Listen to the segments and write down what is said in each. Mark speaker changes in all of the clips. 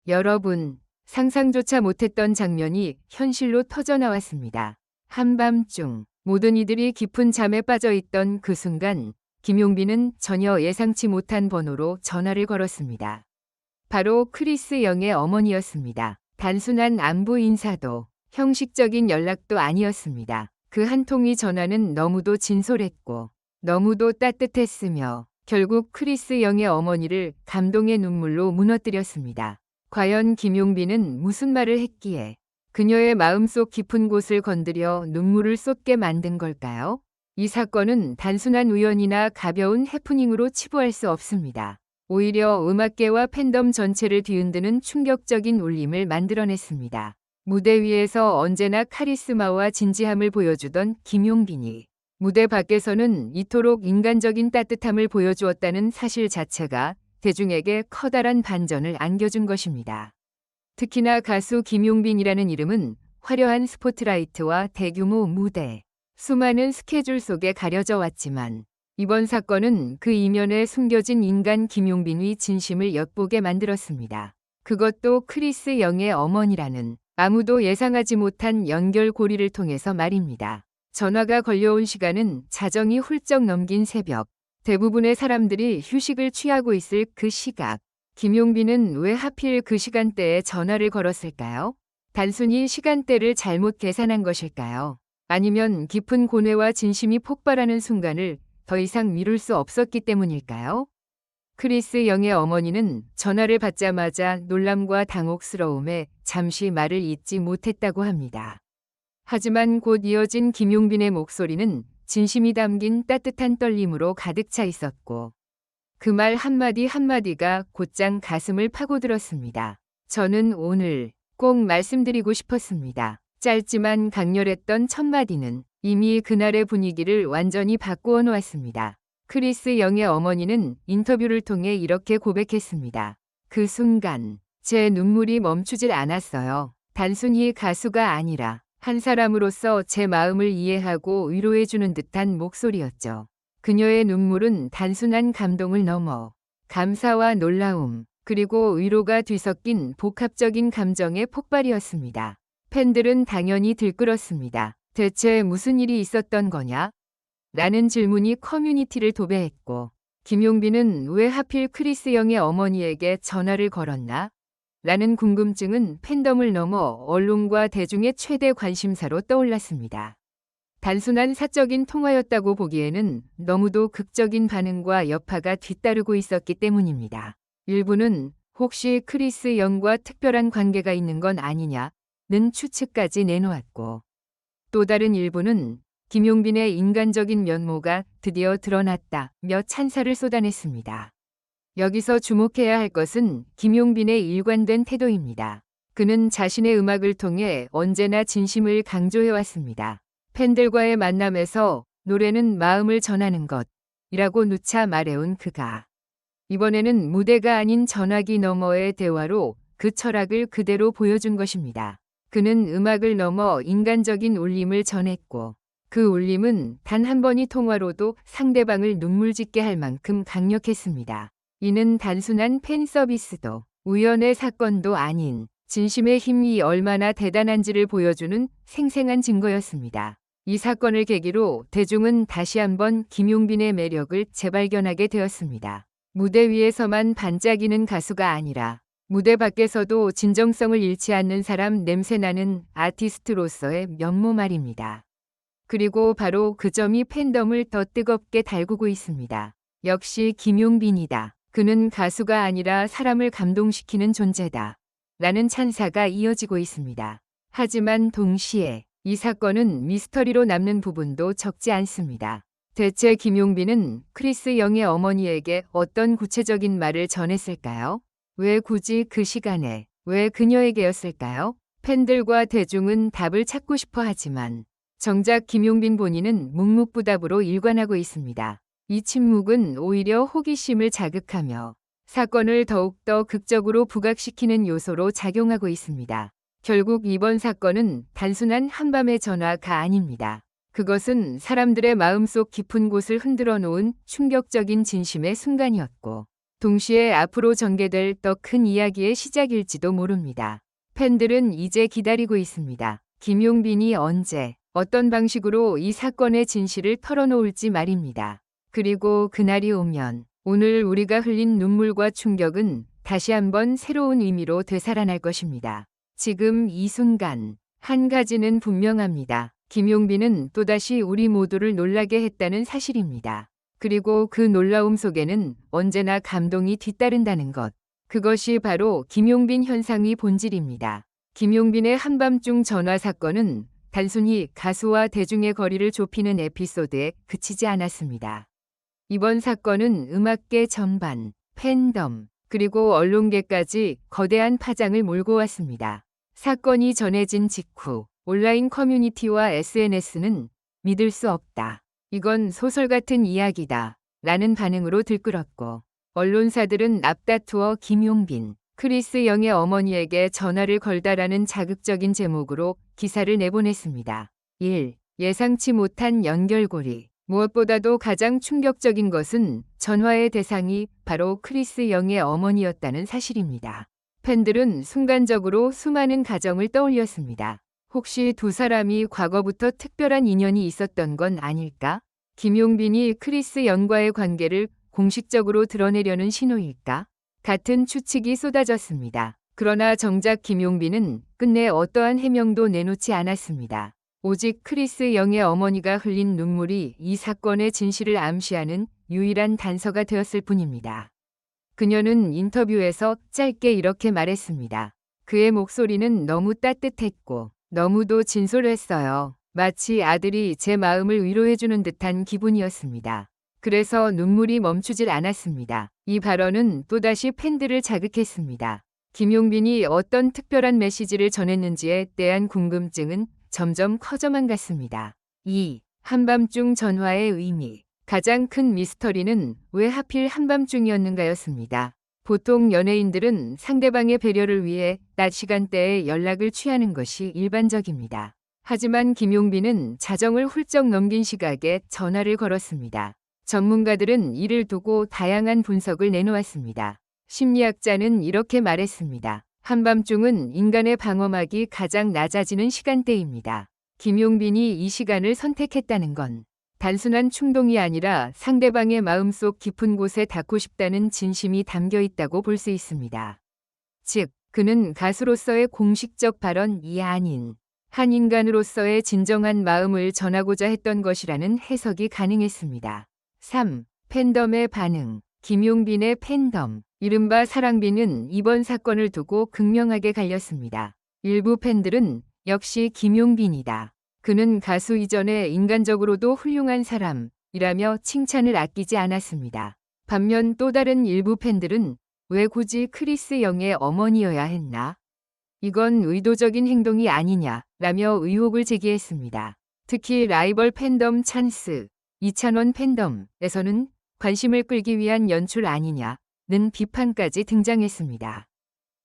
Speaker 1: 여러분, 상상조차 못했던 장면이 현실로 터져나왔습니다. 한밤중 모든 이들이 깊은 잠에 빠져 있던 그 순간 김용빈은 전혀 예상치 못한 번호로 전화를 걸었습니다. 바로 크리스 영의 어머니였습니다. 단순한 안부 인사도 형식적인 연락도 아니었습니다. 그 한 통의 전화는 너무도 진솔했고 너무도 따뜻했으며 결국 크리스 영의 어머니를 감동의 눈물로 무너뜨렸습니다. 과연 김용빈은 무슨 말을 했기에 그녀의 마음속 깊은 곳을 건드려 눈물을 쏟게 만든 걸까요? 이 사건은 단순한 우연이나 가벼운 해프닝으로 치부할 수 없습니다. 오히려 음악계와 팬덤 전체를 뒤흔드는 충격적인 울림을 만들어냈습니다. 무대 위에서 언제나 카리스마와 진지함을 보여주던 김용빈이 무대 밖에서는 이토록 인간적인 따뜻함을 보여주었다는 사실 자체가 대중에게 커다란 반전을 안겨준 것입니다. 특히나 가수 김용빈이라는 이름은 화려한 스포트라이트와 대규모 무대, 수많은 스케줄 속에 가려져 왔지만 이번 사건은 그 이면에 숨겨진 인간 김용빈의 진심을 엿보게 만들었습니다. 그것도 크리스 영의 어머니라는 아무도 예상하지 못한 연결고리를 통해서 말입니다. 전화가 걸려온 시간은 자정이 훌쩍 넘긴 새벽, 대부분의 사람들이 휴식을 취하고 있을 그 시각. 김용빈은 왜 하필 그 시간대에 전화를 걸었을까요? 단순히 시간대를 잘못 계산한 것일까요? 아니면 깊은 고뇌와 진심이 폭발하는 순간을 더 이상 미룰 수 없었기 때문일까요? 크리스 영의 어머니는 전화를 받자마자 놀람과 당혹스러움에 잠시 말을 잇지 못했다고 합니다. 하지만 곧 이어진 김용빈의 목소리는 진심이 담긴 따뜻한 떨림으로 가득 차 있었고 그 말 한마디 한마디가 곧장 가슴을 파고들었습니다. 저는 오늘 꼭 말씀드리고 싶었습니다. 짧지만 강렬했던 첫마디는 이미 그날의 분위기를 완전히 바꾸어 놓았습니다. 크리스 영의 어머니는 인터뷰를 통해 이렇게 고백했습니다. 그 순간 제 눈물이 멈추질 않았어요. 단순히 가수가 아니라 한 사람으로서 제 마음을 이해하고 위로해주는 듯한 목소리였죠. 그녀의 눈물은 단순한 감동을 넘어 감사와 놀라움, 그리고 위로가 뒤섞인 복합적인 감정의 폭발이었습니다. 팬들은 당연히 들끓었습니다. 대체 무슨 일이 있었던 거냐? 라는 질문이 커뮤니티를 도배했고 김용빈은 왜 하필 크리스 영의 어머니에게 전화를 걸었나? 라는 궁금증은 팬덤을 넘어 언론과 대중의 최대 관심사로 떠올랐습니다. 단순한 사적인 통화였다고 보기에는 너무도 극적인 반응과 여파가 뒤따르고 있었기 때문입니다. 일부는 혹시 크리스 영과 특별한 관계가 있는 건 아니냐는 추측까지 내놓았고 또 다른 일부는 김용빈의 인간적인 면모가 드디어 드러났다며 찬사를 쏟아냈습니다. 여기서 주목해야 할 것은 김용빈의 일관된 태도입니다. 그는 자신의 음악을 통해 언제나 진심을 강조해왔습니다. 팬들과의 만남에서 노래는 마음을 전하는 것이라고 누차 말해온 그가 이번에는 무대가 아닌 전화기 너머의 대화로 그 철학을 그대로 보여준 것입니다. 그는 음악을 넘어 인간적인 울림을 전했고 그 울림은 단 한 번의 통화로도 상대방을 눈물짓게 할 만큼 강력했습니다. 이는 단순한 팬 서비스도 우연의 사건도 아닌 진심의 힘이 얼마나 대단한지를 보여주는 생생한 증거였습니다. 이 사건을 계기로 대중은 다시 한번 김용빈의 매력을 재발견하게 되었습니다. 무대 위에서만 반짝이는 가수가 아니라 무대 밖에서도 진정성을 잃지 않는 사람, 냄새나는 아티스트로서의 면모 말입니다. 그리고 바로 그 점이 팬덤을 더 뜨겁게 달구고 있습니다. 역시 김용빈이다. 그는 가수가 아니라 사람을 감동시키는 존재다. 라는 찬사가 이어지고 있습니다. 하지만 동시에 이 사건은 미스터리로 남는 부분도 적지 않습니다. 대체 김용빈은 크리스 영의 어머니에게 어떤 구체적인 말을 전했을까요? 왜 굳이 그 시간에, 왜 그녀에게였을까요? 팬들과 대중은 답을 찾고 싶어 하지만 정작 김용빈 본인은 묵묵부답으로 일관하고 있습니다. 이 침묵은 오히려 호기심을 자극하며 사건을 더욱더 극적으로 부각시키는 요소로 작용하고 있습니다. 결국 이번 사건은 단순한 한밤의 전화가 아닙니다. 그것은 사람들의 마음속 깊은 곳을 흔들어 놓은 충격적인 진심의 순간이었고 동시에 앞으로 전개될 더 큰 이야기의 시작일지도 모릅니다. 팬들은 이제 기다리고 있습니다. 김용빈이 언제, 어떤 방식으로 이 사건의 진실을 털어놓을지 말입니다. 그리고 그날이 오면 오늘 우리가 흘린 눈물과 충격은 다시 한번 새로운 의미로 되살아날 것입니다. 지금 이 순간 한 가지는 분명합니다. 김용빈은 또다시 우리 모두를 놀라게 했다는 사실입니다. 그리고 그 놀라움 속에는 언제나 감동이 뒤따른다는 것. 그것이 바로 김용빈 현상의 본질입니다. 김용빈의 한밤중 전화 사건은 단순히 가수와 대중의 거리를 좁히는 에피소드에 그치지 않았습니다. 이번 사건은 음악계 전반, 팬덤, 그리고 언론계까지 거대한 파장을 몰고 왔습니다. 사건이 전해진 직후 온라인 커뮤니티와 SNS는 믿을 수 없다. 이건 소설 같은 이야기다. 라는 반응으로 들끓었고 언론사들은 앞다투어 김용빈, 크리스 영의 어머니에게 전화를 걸다라는 자극적인 제목으로 기사를 내보냈습니다. 1. 예상치 못한 연결고리. 무엇보다도 가장 충격적인 것은 전화의 대상이 바로 크리스 영의 어머니였다는 사실입니다. 팬들은 순간적으로 수많은 가정을 떠올렸습니다. 혹시 두 사람이 과거부터 특별한 인연이 있었던 건 아닐까? 김용빈이 크리스 영과의 관계를 공식적으로 드러내려는 신호일까? 같은 추측이 쏟아졌습니다. 그러나 정작 김용빈은 끝내 어떠한 해명도 내놓지 않았습니다. 오직 크리스 영의 어머니가 흘린 눈물이 이 사건의 진실을 암시하는 유일한 단서가 되었을 뿐입니다. 그녀는 인터뷰에서 짧게 이렇게 말했습니다. 그의 목소리는 너무 따뜻했고 너무도 진솔했어요. 마치 아들이 제 마음을 위로해주는 듯한 기분이었습니다. 그래서 눈물이 멈추질 않았습니다. 이 발언은 또다시 팬들을 자극했습니다. 김용빈이 어떤 특별한 메시지를 전했는지에 대한 궁금증은 점점 커져만 갔습니다. 2. 한밤중 전화의 의미. 가장 큰 미스터리는 왜 하필 한밤중이었는가였습니다. 보통 연예인들은 상대방의 배려를 위해 낮 시간대에 연락을 취하는 것이 일반적입니다. 하지만 김용빈은 자정을 훌쩍 넘긴 시각에 전화를 걸었습니다. 전문가들은 이를 두고 다양한 분석을 내놓았습니다. 심리학자는 이렇게 말했습니다. 한밤중은 인간의 방어막이 가장 낮아지는 시간대입니다. 김용빈이 이 시간을 선택했다는 건 단순한 충동이 아니라 상대방의 마음속 깊은 곳에 닿고 싶다는 진심이 담겨 있다고 볼 수 있습니다. 즉, 그는 가수로서의 공식적 발언이 아닌 한 인간으로서의 진정한 마음을 전하고자 했던 것이라는 해석이 가능했습니다. 3. 팬덤의 반응. 김용빈의 팬덤. 이른바 사랑비는 이번 사건을 두고 극명하게 갈렸습니다. 일부 팬들은 역시 김용빈이다. 그는 가수 이전에 인간적으로도 훌륭한 사람이라며 칭찬을 아끼지 않았습니다. 반면 또 다른 일부 팬들은 왜 굳이 크리스 영의 어머니여야 했나? 이건 의도적인 행동이 아니냐라며 의혹을 제기했습니다. 특히 라이벌 팬덤 찬스, 이찬원 팬덤에서는 관심을 끌기 위한 연출 아니냐는 비판까지 등장했습니다.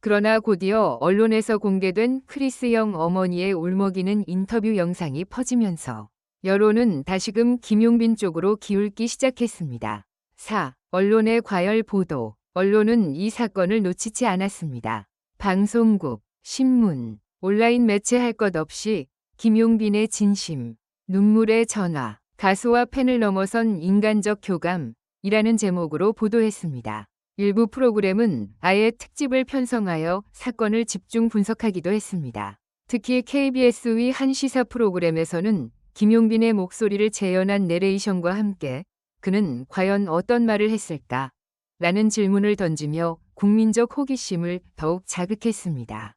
Speaker 1: 그러나 곧이어 언론에서 공개된 크리스 영 어머니의 울먹이는 인터뷰 영상이 퍼지면서 여론은 다시금 김용빈 쪽으로 기울기 시작했습니다. 4. 언론의 과열 보도. 언론은 이 사건을 놓치지 않았습니다. 방송국, 신문, 온라인 매체 할 것 없이 김용빈의 진심, 눈물의 전화, 가수와 팬을 넘어선 인간적 교감이라는 제목으로 보도했습니다. 일부 프로그램은 아예 특집을 편성하여 사건을 집중 분석하기도 했습니다. 특히 KBS의 한 시사 프로그램에서는 김용빈의 목소리를 재현한 내레이션과 함께 그는 과연 어떤 말을 했을까? 라는 질문을 던지며 국민적 호기심을 더욱 자극했습니다.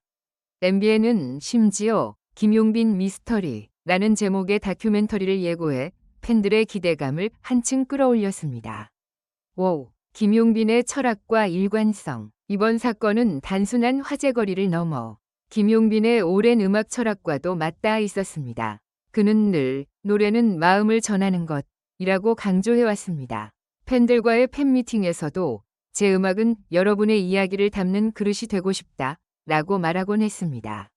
Speaker 1: MBN은 심지어 김용빈 미스터리라는 제목의 다큐멘터리를 예고해 팬들의 기대감을 한층 끌어올렸습니다. 5. 김용빈의 철학과 일관성. 이번 사건은 단순한 화제거리를 넘어 김용빈의 오랜 음악 철학과도 맞닿아 있었습니다. 그는 늘 노래는 마음을 전하는 것이라고 강조해왔습니다. 팬들과의 팬미팅에서도 제 음악은 여러분의 이야기를 담는 그릇이 되고 싶다 라고 말하곤 했습니다.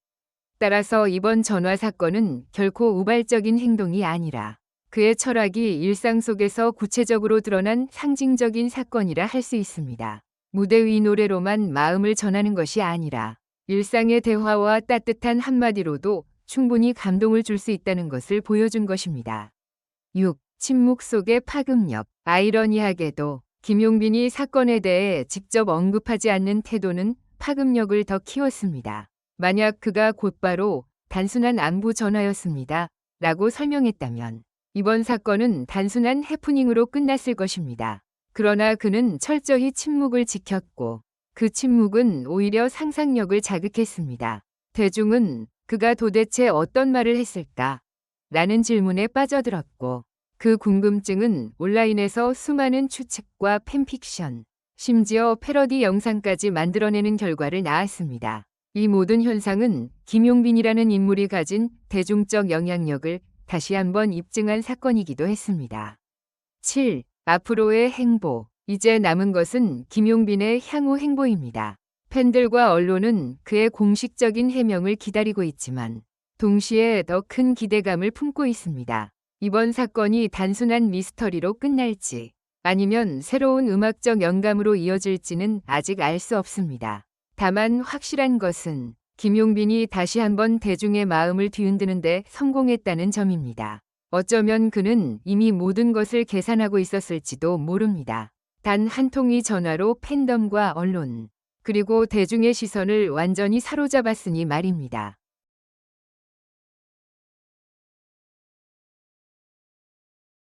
Speaker 1: 따라서 이번 전화 사건은 결코 우발적인 행동이 아니라 그의 철학이 일상 속에서 구체적으로 드러난 상징적인 사건이라 할 수 있습니다. 무대 위 노래로만 마음을 전하는 것이 아니라 일상의 대화와 따뜻한 한마디로도 충분히 감동을 줄 수 있다는 것을 보여준 것입니다. 6. 침묵 속의 파급력. 아이러니하게도 김용빈이 사건에 대해 직접 언급하지 않는 태도는 파급력을 더 키웠습니다. 만약 그가 곧바로 단순한 안부 전화였습니다. 라고 설명했다면 이번 사건은 단순한 해프닝으로 끝났을 것입니다. 그러나 그는 철저히 침묵을 지켰고 그 침묵은 오히려 상상력을 자극했습니다. 대중은 그가 도대체 어떤 말을 했을까? 라는 질문에 빠져들었고 그 궁금증은 온라인에서 수많은 추측과 팬픽션, 심지어 패러디 영상까지 만들어내는 결과를 낳았습니다. 이 모든 현상은 김용빈이라는 인물이 가진 대중적 영향력을 다시 한번 입증한 사건이기도 했습니다. 7. 앞으로의 행보. 이제 남은 것은 김용빈의 향후 행보입니다. 팬들과 언론은 그의 공식적인 해명을 기다리고 있지만 동시에 더 큰 기대감을 품고 있습니다. 이번 사건이 단순한 미스터리로 끝날지 아니면 새로운 음악적 영감으로 이어질지는 아직 알 수 없습니다. 다만 확실한 것은 김용빈이 다시 한번 대중의 마음을 뒤흔드는 데 성공했다는 점입니다. 어쩌면 그는 이미 모든 것을 계산하고 있었을지도 모릅니다. 단 한 통의 전화로 팬덤과 언론, 그리고 대중의 시선을 완전히 사로잡았으니 말입니다.